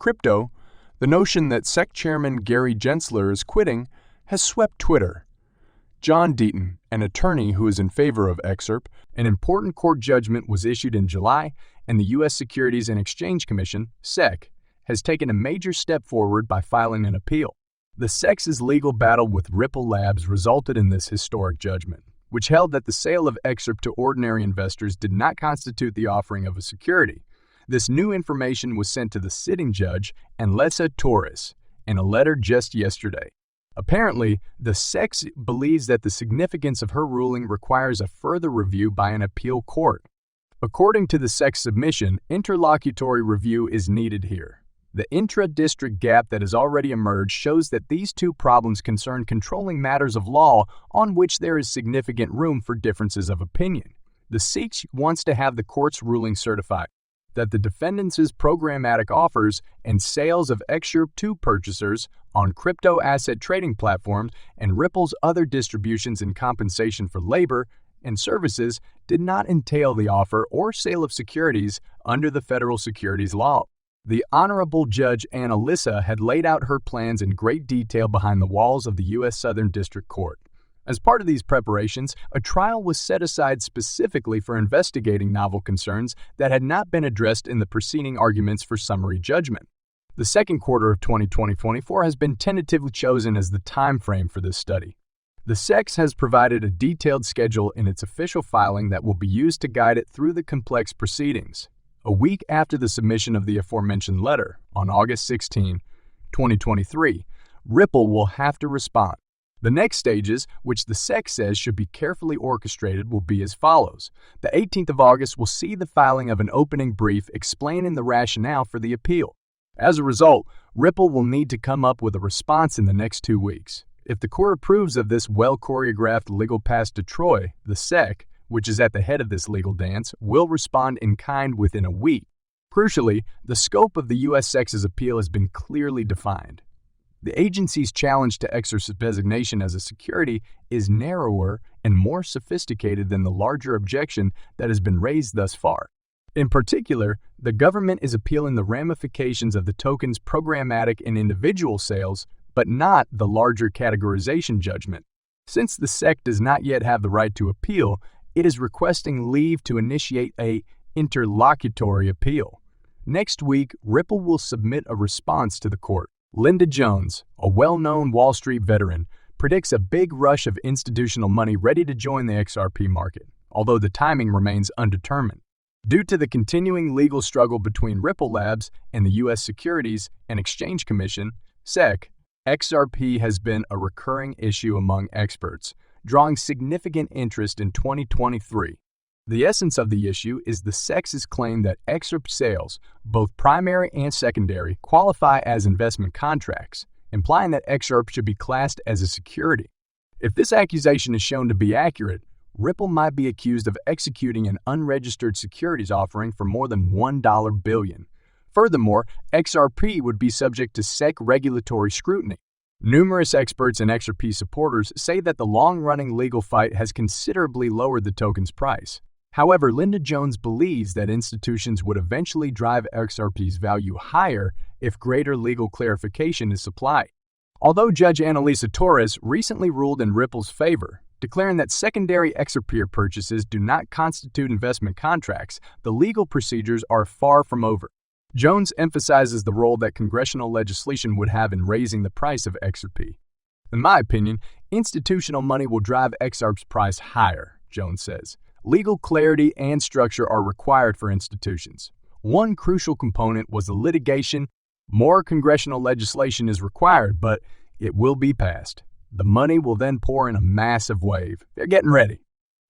crypto, the notion that SEC Chairman Gary Gensler is quitting has swept Twitter. John Deaton, an attorney who is in favor of XRP, an important court judgment was issued in July, and the U.S. Securities and Exchange Commission, SEC, has taken a major step forward by filing an appeal. The SEC's legal battle with Ripple Labs resulted in this historic judgment, which held that the sale of XRP to ordinary investors did not constitute the offering of a security. This new information was sent to the sitting judge, Anlesa Torres, in a letter just yesterday. Apparently, the SEC believes that the significance of her ruling requires a further review by an appeal court. According to the SEC submission, interlocutory review is needed here. The intra-district gap that has already emerged shows that these two problems concern controlling matters of law on which there is significant room for differences of opinion. The SEC wants to have the court's ruling certified that the defendants' programmatic offers and sales of XRP to purchasers on crypto asset trading platforms and Ripple's other distributions in compensation for labor and services did not entail the offer or sale of securities under the federal securities law. The Honorable Judge Anlesa had laid out her plans in great detail behind the walls of the U.S. Southern District Court. As part of these preparations, a trial was set aside specifically for investigating novel concerns that had not been addressed in the preceding arguments for summary judgment. The second quarter of 2024 has been tentatively chosen as the time frame for this study. The SEC has provided a detailed schedule in its official filing that will be used to guide it through the complex proceedings. A week after the submission of the aforementioned letter, on August 16, 2023, Ripple will have to respond. The next stages, which the SEC says should be carefully orchestrated, will be as follows. The 18th of August will see the filing of an opening brief explaining the rationale for the appeal. As a result, Ripple will need to come up with a response in the next 2 weeks. If the court approves of this well-choreographed legal pass to Troy, the SEC, which is at the head of this legal dance, will respond in kind within a week. Crucially, the scope of the U.S. SEC's appeal has been clearly defined. The agency's challenge to XRP's designation as a security is narrower and more sophisticated than the larger objection that has been raised thus far. In particular, the government is appealing the ramifications of the token's programmatic and individual sales, but not the larger categorization judgment. Since the SEC does not yet have the right to appeal, it is requesting leave to initiate an interlocutory appeal. Next week, Ripple will submit a response to the court. Linda Jones, a well-known Wall Street veteran, predicts a big rush of institutional money ready to join the XRP market, although the timing remains undetermined. Due to the continuing legal struggle between Ripple Labs and the U.S. Securities and Exchange Commission, SEC, XRP has been a recurring issue among experts, drawing significant interest in 2023. The essence of the issue is the SEC's claim that XRP sales, both primary and secondary, qualify as investment contracts, implying that XRP should be classed as a security. If this accusation is shown to be accurate, Ripple might be accused of executing an unregistered securities offering for more than $1 billion. Furthermore, XRP would be subject to SEC regulatory scrutiny. Numerous experts and XRP supporters say that the long-running legal fight has considerably lowered the token's price. However, Linda Jones believes that institutions would eventually drive XRP's value higher if greater legal clarification is supplied. Although Judge Anlesa Torres recently ruled in Ripple's favor, declaring that secondary XRP purchases do not constitute investment contracts, the legal procedures are far from over. Jones emphasizes the role that congressional legislation would have in raising the price of XRP. In my opinion, institutional money will drive XRP's price higher, Jones says. Legal clarity and structure are required for institutions. One crucial component was the litigation. More congressional legislation is required, but it will be passed. The money will then pour in a massive wave. They're getting ready.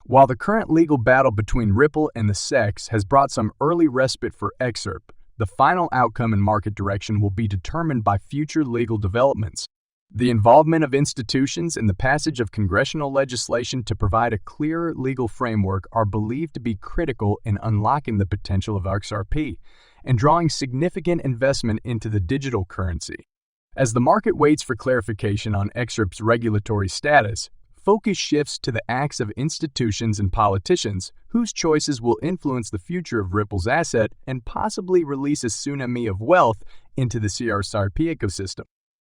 While the current legal battle between Ripple and the SEC has brought some early respite for XRP, the final outcome and market direction will be determined by future legal developments. The involvement of institutions and the passage of congressional legislation to provide a clearer legal framework are believed to be critical in unlocking the potential of XRP and drawing significant investment into the digital currency. As the market waits for clarification on XRP's regulatory status, focus shifts to the acts of institutions and politicians whose choices will influence the future of Ripple's asset and possibly release a tsunami of wealth into the XRP ecosystem.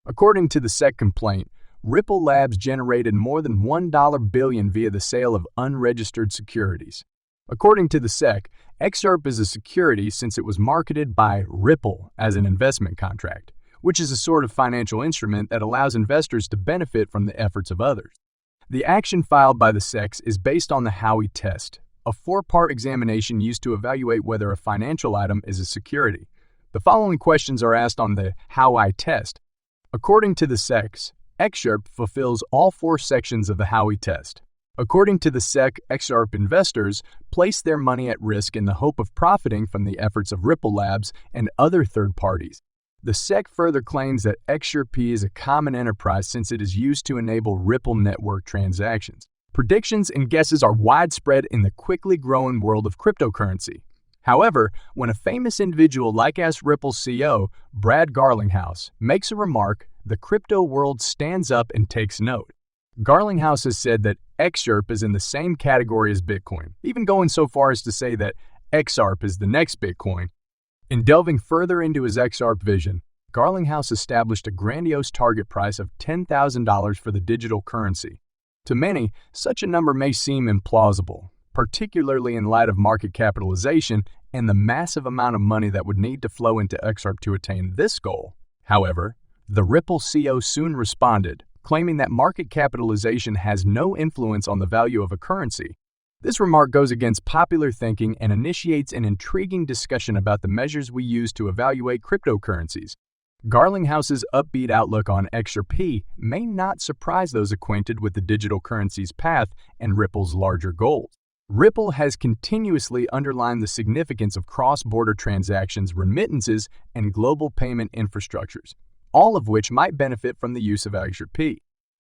According to the SEC complaint, Ripple Labs generated more than $1 billion via the sale of unregistered securities. According to the SEC, XRP is a security since it was marketed by Ripple as an investment contract, which is a sort of financial instrument that allows investors to benefit from the efforts of others. The action filed by the SEC is based on the Howey test, a four-part examination used to evaluate whether a financial item is a security. The following questions are asked on the Howey test. According to the SEC, XRP fulfills all four sections of the Howey test. According to the SEC, XRP investors place their money at risk in the hope of profiting from the efforts of Ripple Labs and other third parties. The SEC further claims that XRP is a common enterprise since it is used to enable Ripple network transactions. Predictions and guesses are widespread in the quickly growing world of cryptocurrency. However, when a famous individual like Ripple's CEO, Brad Garlinghouse, makes a remark, the crypto world stands up and takes note. Garlinghouse has said that XRP is in the same category as Bitcoin, even going so far as to say that XRP is the next Bitcoin. In delving further into his XRP vision, Garlinghouse established a grandiose target price of $10,000 for the digital currency. To many, such a number may seem implausible, particularly in light of market capitalization and the massive amount of money that would need to flow into XRP to attain this goal. However, the Ripple CEO soon responded, claiming that market capitalization has no influence on the value of a currency. This remark goes against popular thinking and initiates an intriguing discussion about the measures we use to evaluate cryptocurrencies. Garlinghouse's upbeat outlook on XRP may not surprise those acquainted with the digital currency's path and Ripple's larger goals. Ripple has continuously underlined the significance of cross-border transactions, remittances, and global payment infrastructures, all of which might benefit from the use of XRP.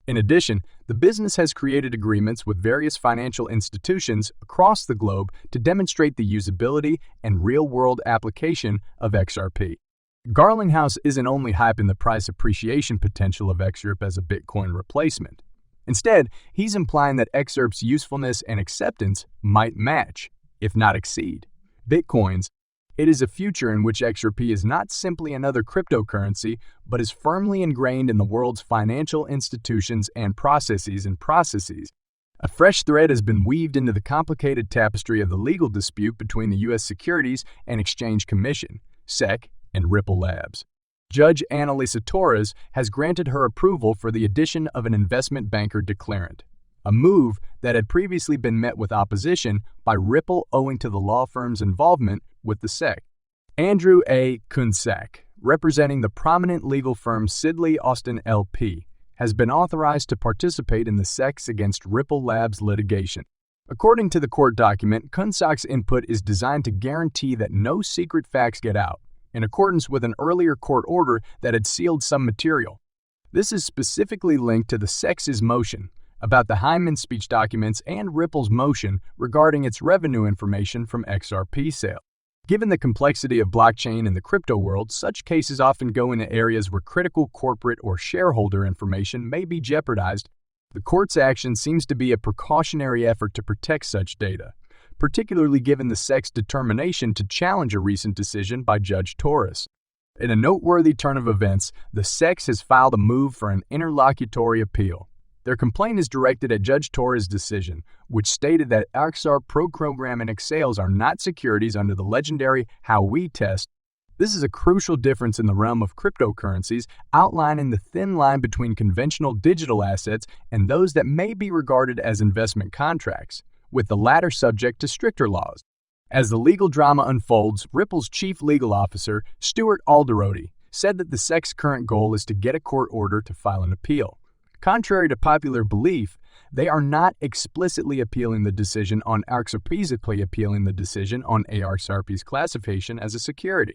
In addition, the business has created agreements with various financial institutions across the globe to demonstrate the usability and real-world application of XRP. Garlinghouse isn't only hyping the price appreciation potential of XRP as a Bitcoin replacement. Instead, he's implying that XRP's usefulness and acceptance might match, if not exceed, Bitcoin's. It is a future in which XRP is not simply another cryptocurrency, but is firmly ingrained in the world's financial institutions and processes. A fresh thread has been weaved into the complicated tapestry of the legal dispute between the U.S. Securities and Exchange Commission, SEC, and Ripple Labs. Judge Annalisa Torres has granted her approval for the addition of an investment banker declarant, a move that had previously been met with opposition by Ripple owing to the law firm's involvement with the SEC. Andrew A. Kunsak, representing the prominent legal firm Sidley Austin LP, has been authorized to participate in the SEC's against Ripple Labs litigation. According to the court document, Kunsak's input is designed to guarantee that no secret facts get out, in accordance with an earlier court order that had sealed some material. This is specifically linked to the SEC's motion about the Hyman speech documents and Ripple's motion regarding its revenue information from XRP sale. Given the complexity of blockchain in the crypto world, such cases often go into areas where critical corporate or shareholder information may be jeopardized. The court's action seems to be a precautionary effort to protect such data, particularly given the SEC's determination to challenge a recent decision by Judge Torres. In a noteworthy turn of events, the SEC has filed a move for an interlocutory appeal. Their complaint is directed at Judge Torres' decision, which stated that XRP programming sales are not securities under the legendary Howey test. This is a crucial difference in the realm of cryptocurrencies, outlining the thin line between conventional digital assets and those that may be regarded as investment contracts, with the latter subject to stricter laws. As the legal drama unfolds, Ripple's chief legal officer, Stuart Alderodi, said that the SEC's current goal is to get a court order to file an appeal. Contrary to popular belief, they are not explicitly appealing the decision on XRP's appealing the decision on XRP's classification as a security.